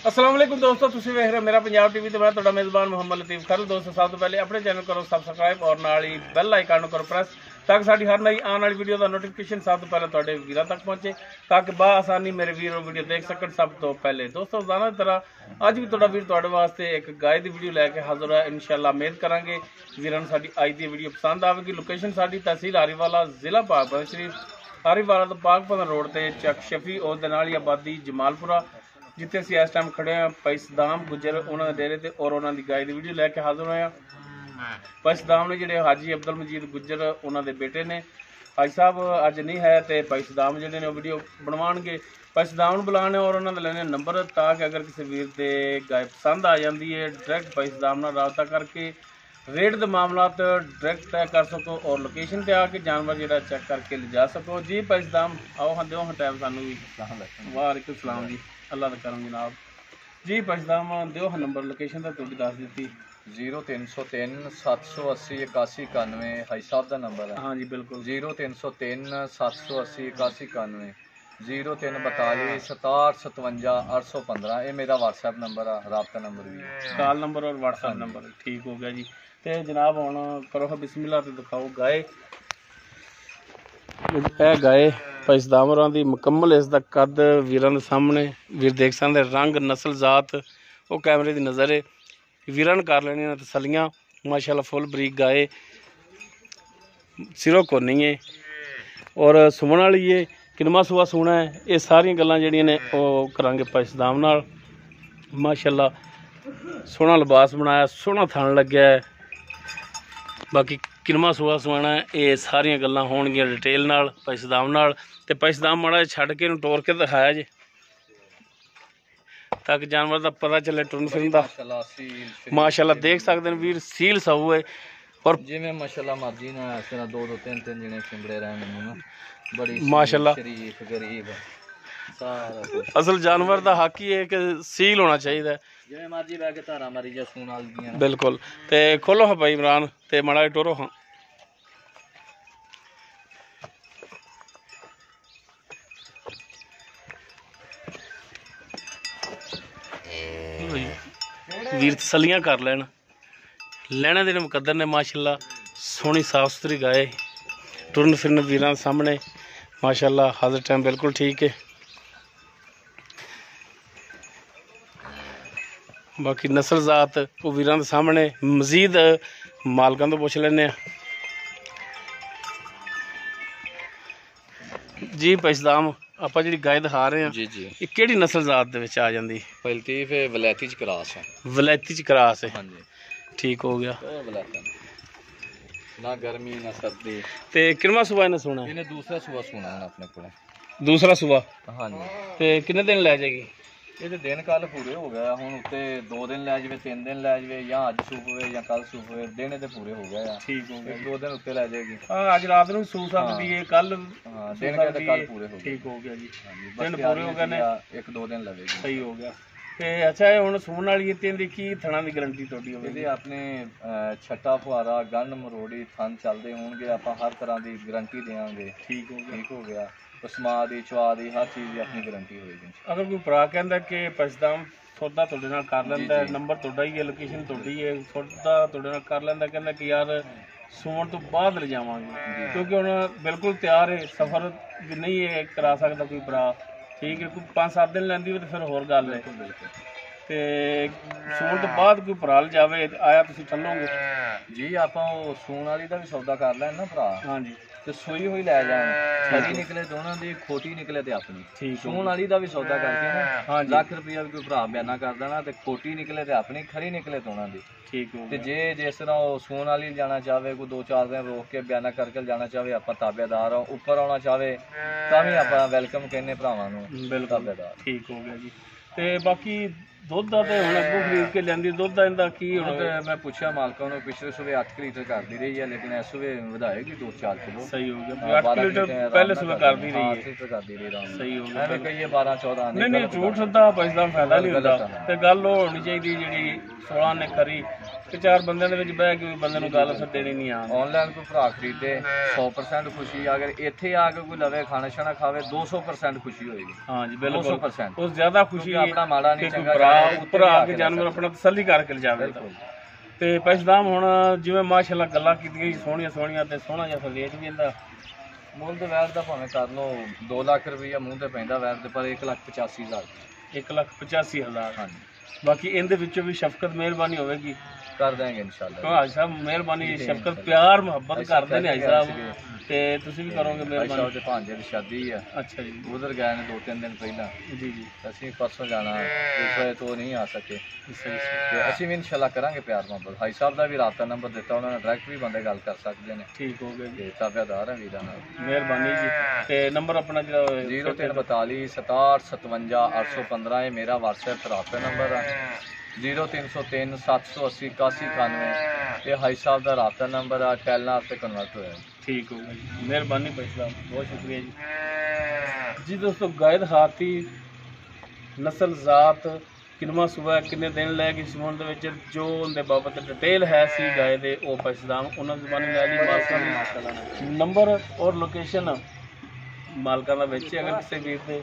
अस्सलाम वालेकुम दोस्तों, तुसीं वेख रहे हो मेरा पंजाब टीवी। तो मैं तुहाडा मेज़बान मोहम्मद लतीफ़ खर। दोस्तों, सब तो पहले अपने चैनल करो सबसक्राइब और नाल ही बैल आइकन करो प्रेस, ताकि साडी हर नई आने वाली वीडियो का नोटिफिकेशन सब तो पहले तुहाडे वीरां तक पहुंचे, ताकि आसानी मेरे वीर वीडियो देख सकन सब तो पहले। दोस्तों, रोज़ाना की तरह अज भी तुहाडा वीर तुहाडे वास्ते एक गाय की वीडियो लैके हाजिर है। इंशाअल्लाह उम्मीद करांगे वीरां नूं साडी अज दी वीडियो पसंद आवेगी। लोकेशन साडी तहसील आरीवाला, जिला पाक शरीफ, आरीवाला तो पाकपन रोड से चक शफी और दे नाल ही आबादी जमालपुरा, जिथे असीं इस टाइम खड़े हैं भाई सदाम गुजर उन्होंने डेरे ते और उन्होंने दी गाय दी वीडियो लैके हाजिर होए। भाई सदाम ने जिहड़े हाजी अब्दुल मजीद गुजर उन्होंने बेटे ने, हाजी साहब अज नहीं है तो भाई सदाम जिहड़े ने वीडियो बनवाणगे। भाई सदाम नूं बुलाने और उन्होंने लेने नंबर, ताकि अगर किसी वीर दे गाय पसंद आ जाती है डायरैक्ट भाई सदाम नाल राबता करके रेट के मामला डायरैक्ट तय कर सको और लोकेशन पर आके जानवर जो चेक करके ले जा सको। जी भाई सदाम आओ, हाँ दो हाँ टाइम सानू भी। वालेकुम सलाम जी, अल्लाह का करम जनाब। जी भाई सदाम दो हाँ नंबर लोकेशन तो तुहाडी दस दी। 0303 780 81 91 हाई साहब का नंबर है। हाँ जी बिल्कुल। 0303 780 81 91 0342 67 57 815 ये मेरा व्हाट्सएप नंबर है, राबता नंबर भी है, कॉल नंबर और व्हाट्सएप नंबर। ठीक हो गया जी। तो जनाब हुण करो बिस्मिल्लाह ते दिखाओ गाय। यह गाय भाई सदाम होरां दी मुकम्मल इसका कद वीरां दे सामने वीर देख सकते, रंग नस्ल जात वो कैमरे की नज़र है। वीरां ने कर लेनी तसलियां, माशाल्लाह फुल बरीक गाय, सिरों कोनी है और सुमन वाली है। किनवा सुआ सुना है, ये सारियां गल्लां जिहड़ियां ने वो करांगे भाई सदाम नाल। माशाल्लाह सोहना लिबास बनाया, सोहना थन लग्या है। बाकी किनवा सुआ सुआना है, ये सारियां गल्लां होणगियां डिटेल नाल भाई सदाम नाल। ते भाई सदाम माड़ा छड्ड के टोर के दिखाया जे, ताकि जानवर का पता चले टुरन फिरन का। माशाल्लाह देख सकते हैं वीर, सील साऊ है और जिवें माशाल्लाह मर्जी ना इस तरह दो दो तीन तीन जने चिंबड़े रहने ना, बड़ी माशाल्लाह शरीफ गरीब सारा कुछ। असल जानवर का हक ही है कि सील होना चाहिए, जिवें मर्जी बैठ के धारा मारी जा सून वाली दियां। बिल्कुल। ते खोलो हाँ भाई इमरान ते माड़ा टोरो हाँ। वीर तसलियां कर लैन, लैने देने मुकद्दर ने। माशाल्लाह सोहनी साफ सुथरी गाय, टुरन फिरन वीरां सामने माशाल्लाह हाजिर टाइम बिल्कुल ठीक है। बाकी नस्ल जात वो वीरां दे सामने, मजीद मालकां तो पुछ लैने। जी भाई सदाम ਆਪਾਂ ਜਿਹੜੀ गाय दिखा रहे हैं जी जी, ये ਕਿਹੜੀ ਨਸਲ ਜ਼ਾਤ ਦੇ ਵਿੱਚ ਆ ਜਾਂਦੀ? लतीफ वलैती च क्रास है। ਵਲੈਤੀ ਚ ਕਰਾਸ ਹੈ। हाँ जी, ठीक हो गया। तो वलैता ना गर्मी ना सर्दी। ਤੇ ਕਿੰਨਵਾਂ ਸੂਆ ਇਹਨੇ ਸੁਣਾ? इन्हें दूसरा सुबह सुना है अपने को। ਦੂਸਰਾ ਸੂਆ। हाँ जी, ਤੇ ਕਿੰਨੇ ਦਿਨ ਲੈ ਜਾਏਗੀ? ये दिन कल पूरे हो गया, हुण उत्ते 2 दिन लै जावे 3 दिन लै जावे, या अज सूप होवे या कल सूप होवे, दिन ते पूरे हो गया। ठीक हो गया। 2 दिन उत्ते लै जाएगी। हाँ आज रात ਨੂੰ ਸੂ ਸਕਦੀ ਹੈ, ਕੱਲ हाँ दिन के ते कल पूरे हो गए। ठीक हो गया जी। हाँ जी, दिन बस पूरे हो गए ने, 1-2 दिन लगेगी। सही हो गया। ਤੇ ਅੱਛਾ ਇਹ ਹੁਣ ਸੂਣ ਵਾਲੀ ਇਹ ਤੇ ਕੀ ਥਣਾ ਦੀ ਗਾਰੰਟੀ ਤੁਹਾਡੀ ਹੋਵੇਗੀ? ਇਹਦੇ ਆਪਣੇ ਛੱਟਾ ਫੁਆਰਾ ਗੰਢ ਮਰੋੜੀ ਥਣ ਚੱਲਦੇ ਹੋਣਗੇ, ਆਪਾਂ ਹਰ ਤਰ੍ਹਾਂ ਦੀ ਗਾਰੰਟੀ ਦੇਵਾਂਗੇ। ਠੀਕ ਹੋ ਗਿਆ। ठीक हो गया। ਉਸਮਾ ਦੀ ਚਵਾ ਦੀ ਹਰ ਚੀਜ਼ ਦੀ ਆਪਣੀ ਗਾਰੰਟੀ ਹੋਏਗੀ। ਅਗਰ ਕੋਈ ਭਰਾ ਕਹਿੰਦਾ ਕਿ ਪਛਦਾਮ ਸੌਦਾ ਤੁਹਾਡੇ ਨਾਲ ਕਰ ਲੈਂਦਾ ਹੈ, ਨੰਬਰ ਤੁਹਾਡਾ ਹੀ ਹੈ, ਲੋਕੇਸ਼ਨ ਤੁਹਾਡੀ ਹੈ, ਸੌਦਾ ਤੁਹਾਡੇ ਨਾਲ ਕਰ ਲੈਂਦਾ, ਕਹਿੰਦਾ ਕਿ ਯਾਰ ਸੂਣ ਤੋਂ ਬਾਅਦ ਲੈ ਜਾਵਾਂਗੇ, ਕਿਉਂਕਿ ਹੁਣ ਬਿਲਕੁਲ ਤਿਆਰ ਹੈ, ਸਫ਼ਰ ਵੀ ਨਹੀਂ ਹੈ ਕਰਾ ਸਕਦਾ ਕੋਈ ਭਰਾ, ਠੀਕ ਹੈ, ਕੋਈ 5-7 ਦਿਨ ਲੈਂਦੀ ਹੋਵੇ ਤਾਂ ਫਿਰ ਹੋਰ ਗੱਲ ਹੈ। ਤੇ ਸੂਣ ਤੋਂ ਬਾਅਦ ਕੋਈ ਭਰਾ ਲ ਜਾਵੇ ਆਇਆ ਤੁਸੀਂ ਠੱਲੋਗੇ? ਜੀ ਆਪਾਂ ਉਹ ਸੂਣ ਵਾਲੀ ਦਾ ਵੀ ਸੌਦਾ ਕਰ ਲੈਣ ਨਾ ਭਰਾ, ਹਾਂਜੀ, ਤੇ ਸੂਈ ਹੋਈ ਲੈ ਜਾਣ, ਖਰੀ ਨਿਕਲੇ ਦੋਨਾਂ ਦੀ, ਖੋਟੀ ਨਿਕਲੇ ਤੇ ਆਪਣੀ। ਠੀਕ ਸੂਣ ਵਾਲੀ ਦਾ ਵੀ ਸੌਦਾ ਕਰਕੇ ਨਾ, ਹਾਂਜੀ, ਲੱਖ ਰੁਪਇਆ ਵੀ ਕੋਈ ਭਰਾ ਬਿਆਨਾ ਕਰ ਦੇਣਾ, ਤੇ ਖੋਟੀ ਨਿਕਲੇ ਤੇ ਆਪਣੀ, ਖਰੀ ਨਿਕਲੇ ਦੋਨਾਂ ਦੀ। ਠੀਕ ਹੋ ਤੇ ਗਿਆ। ਜੇ ਜਿਸ ਤਰ੍ਹਾਂ ਉਹ ਸੂਣ ਵਾਲੀ ਜਾਣਾ ਚਾਹਵੇ, ਕੋਈ 2-4 ਦਿਨ ਰੋਕ ਕੇ ਬਿਆਨਾ ਕਰਕੇ ਜਾਣਾ ਚਾਹਵੇ, ਆਪਾਂ ਤਾਬੇਦਾਰ ਆ। ਉੱਪਰ ਆਉਣਾ ਚਾਹਵੇ ਤਾਂ ਵੀ ਆਪਾਂ ਵੈਲਕਮ ਕਹਿੰਦੇ ਭਰਾਵਾਂ ਨੂੰ, ਬਿਲਕੁਲ ਤਾਬੇਦਾਰ। ਠੀਕ ਹੋ ਗਿਆ ਜੀ। ਤੇ ਬਾਕੀ ਦੁੱਧ ਦਾ ਤੇ ਹੁਣ ਅੱਗੋਂ ਖਰੀਦ ਕੇ ਲੈਂਦੀ, ਦੁੱਧ ਦਾ ਇਹਦਾ ਕੀ ਹੁਣ ਹੋਣਾ? ਮੈਂ ਪੁੱਛਿਆ ਮਾਲਕਾਂ ਨੂੰ, ਪਿਛਲੇ ਸੂਬੇ 8 ਲੀਟਰ ਕਰਦੀ ਰਹੀ ਹੈ, ਲੇਕਿਨ ਇਸ ਸੂਬੇ ਵਧਾਏਗੀ 2-4 ਕਿਲੋ। ਸਹੀ ਹੋ ਗਿਆ। 8 ਲੀਟਰ ਪਹਿਲੇ ਸੂਬੇ ਕਰਦੀ ਰਹੀ ਹੈ। 8 ਲੀਟਰ ਕਰਦੀ ਰਹੀ ਆਰਾਮ ਨਾਲ। ਸਹੀ ਹੋ ਗਿਆ। ਐਵੇਂ ਕਹੀਏ 12-14 ਨਹੀਂ ਨਹੀਂ ਝੂਠ ਸੱਦਾ ਪੈਸਾ ਫਾਇਦਾ ਨਹੀਂ ਹੁੰਦਾ। ਤੇ ਗੱਲ ਉਹ ਹੋਣੀ ਚਾਹੀਦੀ ਜਿਹੜੀ 16 ਨੇ ਖਰੀ ਕਿ 4 ਬੰਦਿਆਂ ਦੇ ਵਿੱਚ ਬਹਿ ਕੇ ਵੀ ਬੰਦੇ ਨੂੰ ਗੱਲ ਦੇਣੀ ਨਹੀਂ ਆਉਂਦੀ। ਆਨਲਾਈਨ ਕੋਈ ਭਰਾ ਖਰੀਦੇ 100% ਖੁਸ਼ੀ, ਅਗਰ ਇੱਥੇ ਆ ਕੇ ਕੋਈ ਲਵੇ ਖਾਣਾ ਛਾਣਾ ਖਾਵੇ 200% ਖੁਸ਼ੀ ਹੋਏਗੀ। ਹਾਂ ਜੀ ਬਿਲਕੁਲ 200%। ਉਸ ਜ਼ਿਆਦਾ ਖੁਸ਼ੀ ਆਪਣਾ ਮਾੜਾ ਨਹੀਂ ਕਿ ਚੰਗਾ ਭਰਾ ਜਾਵੇ, ਉੱਥੇ ਉੱਪਰ ਆ ਜਾ ਕੇ ਕੇ ਜਾਨਵਰ ਆਪਣਾ ਤਸੱਲੀ ਕਰਕੇ ਲਿਜਾਵੇ। ਬਿਲਕੁਲ। ਤੇ ਪੈਸਦਾਮ ਹੁਣ ਜਿਵੇਂ ਮਾਸ਼ਾਅੱਲਾ ਗੱਲਾਂ ਕੀਤੀਆਂ ਜੀ ਸੋਹਣੀਆਂ ਸੋਹਣੀਆਂ ਤੇ ਸੋਹਣਾ ਜਿਹਾ ਰੇਟ ਵੀ ਇਹਦਾ ਮੁੱਲ ਦੇ ਵੈਟ ਦਾ ਭਾਵੇਂ ਕਰ ਲਓ 2 ਲੱਖ ਰੁਪਈਆ ਮੂੰਹ ਤੇ ਪੈਂਦਾ ਵੈਟ ਦੇ, ਪਰ 1,85,000 1,85,000। ਹਾਂਜੀ ਬਾਕੀ ਇਹਦੇ ਵਿੱਚੋਂ ਵੀ ਸ਼ਫਕਤ ਮਿਹਰਬਾਨੀ ਹੋਵੇਗੀ, ਕਰ ਦੇਂਗੇ ਇਨਸ਼ਾਅੱਲਾ। ਹਾਜੀ ਸਾਹਿਬ ਮਿਹਰਬਾਨੀ ਸ਼ਫਕਤ ਪਿਆਰ ਮੁਹੱਬਤ ਕਰਦੇ ਨੇ ਹਾਜੀ ਸਾਹਿਬ, ਤੇ ਤੁਸੀਂ ਵੀ ਕਰੋਗੇ ਭਾਈ ਮਿਹਰਬਾਨੀ। ਸਾਹਿਬ ਦੇ ਭਾਂਜੇ ਦੀ ਸ਼ਾਦੀ ਆ, ਅੱਛਾ ਜੀ ਉਧਰ ਗਏ ਨੇ 2-3 ਦਿਨ ਪਹਿਲਾਂ, ਜੀ ਜੀ ਅਸੀਂ ਪਰਸੋਂ ਜਾਣਾ, ਇਸ ਵਜ੍ਹਾ ਤੋਂ ਨਹੀਂ ਆ ਸਕੇ। ਸਹੀ ਤੇ ਅਸੀਂ ਵੀ ਇਨਸ਼ਾਅੱਲਾ ਕਰਾਂਗੇ ਪਿਆਰ ਮੁਹੱਬਤ। ਭਾਈ ਸਾਹਿਬ ਦਾ ਵੀ ਰਾਬਤਾ ਨੰਬਰ ਦਿੱਤਾ, ਉਹਨਾਂ ਨੇ ਡਾਇਰੈਕਟ ਵੀ ਬੰਦੇ ਗੱਲ ਕਰ ਸਕਦੇ ਨੇ। ਠੀਕ ਹੋ ਗਿਆ ਜੀ, ਤੇ ਤਾਬੇਦਾਰ ਆ ਵੀਰਾਂ ਨਾਲ। ਮਿਹਰਬਾਨੀ ਜੀ। ਤੇ ਨੰਬਰ ਆਪਣਾ ਜਿਹੜਾ 0342 67 57 815 ਇਹ ਮੇਰਾ WhatsApp ਰਾਬਤਾ ਨੰਬਰ ਆ। 0303 780 8191 ਇਹ ਹਾਈ ਸਾਹਿਬ ਦਾ ਰਾਬਤਾ ਨੰਬਰ ਆ, ਟੈਲਨਾ ਤੇ ਕਨਵਰਟ ਹੋਇਆ। ਠੀਕ ਹੋ ਗਿਆ ਜੀ, ਮਿਹਰਬਾਨੀ ਭਾਈ ਸਾਹਿਬ, ਬਹੁਤ ਸ਼ੁਕਰੀਆ ਜੀ। ਜੀ ਦੋਸਤੋ ਗਾਇਦ ਹਾਥੀ ਨਸਲ ਜ਼ਾਤ ਕਿੰਨਵਾਂ ਸੂਬਾ ਕਿੰਨੇ ਦਿਨ ਲੈ ਗਈ ਸੂਣ ਦੇ ਵਿੱਚ ਜੋ ਉਹਦੇ ਬਾਬਤ ਡਿਟੇਲ ਹੈ ਸੀ ਗਾਇ ਦੇ ਉਹ ਪੈਸਦਾਮ ਉਹਨਾਂ ਜ਼ਬਾਨੀ ਲੈ ਲਈ ਮਾਸ਼ਾਅੱਲਾ। ਨੰਬਰ ਔਰ ਲੋਕੇਸ਼ਨ ਮਾਲਕਾਂ ਦਾ ਵਿੱਚ ਅਗਰ ਕਿਸੇ ਵੀਰ ਦੇ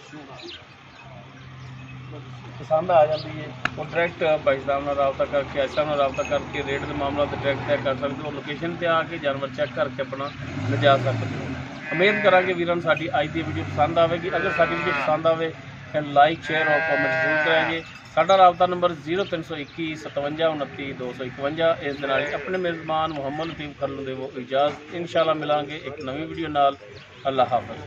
ਪਸੰਦ ਆ ਜਾਂਦੀ ਹੈ ਉਹ ਡਾਇਰੈਕਟ ਪੈਸਦਾਮ ਨਾਲ ਰਾਬਤਾ ਕਰਕੇ ਐਸਾ ਨਾਲ ਰਾਬਤਾ ਕਰਕੇ ਰੇਟ ਦੇ ਮਾਮਲਾ ਤੇ ਡਾਇਰੈਕਟ ਤੈਅ ਕਰ ਸਕਦੇ ਹੋ। ਲੋਕੇਸ਼ਨ ਤੇ ਆ ਕੇ ਜਾਨਵਰ ਚੈੱਕ ਕਰਕੇ ਆਪਣਾ ਲਿਜਾ ਸਕਦੇ ਹੋ। ਉਮੀਦ ਕਰਾਂਗੇ ਵੀਰਾਂ ਨੂੰ ਸਾਡੀ ਅੱਜ ਦੀ ਵੀਡੀਓ ਪਸੰਦ ਆਵੇਗੀ। ਅਗਰ ਸਾਡੀ ਵੀਡੀਓ ਪਸੰਦ ਆਵੇ ਤਾਂ ਲਾਈਕ ਸ਼ੇਅਰ ਔਰ ਕਮੈਂਟ ਜ਼ਰੂਰ ਕਰਾਂਗੇ। ਸਾਡਾ ਰਾਬਤਾ ਨੰਬਰ 0321 57 29 251। ਇਸ ਦੇ ਨਾਲ ਹੀ ਆਪਣੇ ਮੇਜ਼ਬਾਨ ਮੁਹੰਮਦ ਲਤੀਫ ਖਰਲ ਨੂੰ ਦੇਵੋ ਇਜਾਜ਼ਤ। ਇਨਸ਼ਾਅੱਲਾ ਮਿਲਾਂਗੇ ਇੱਕ ਨਵੀਂ ਵੀਡੀਓ ਨਾਲ। ਅੱਲਾਹ ਹਾਫਿਜ਼।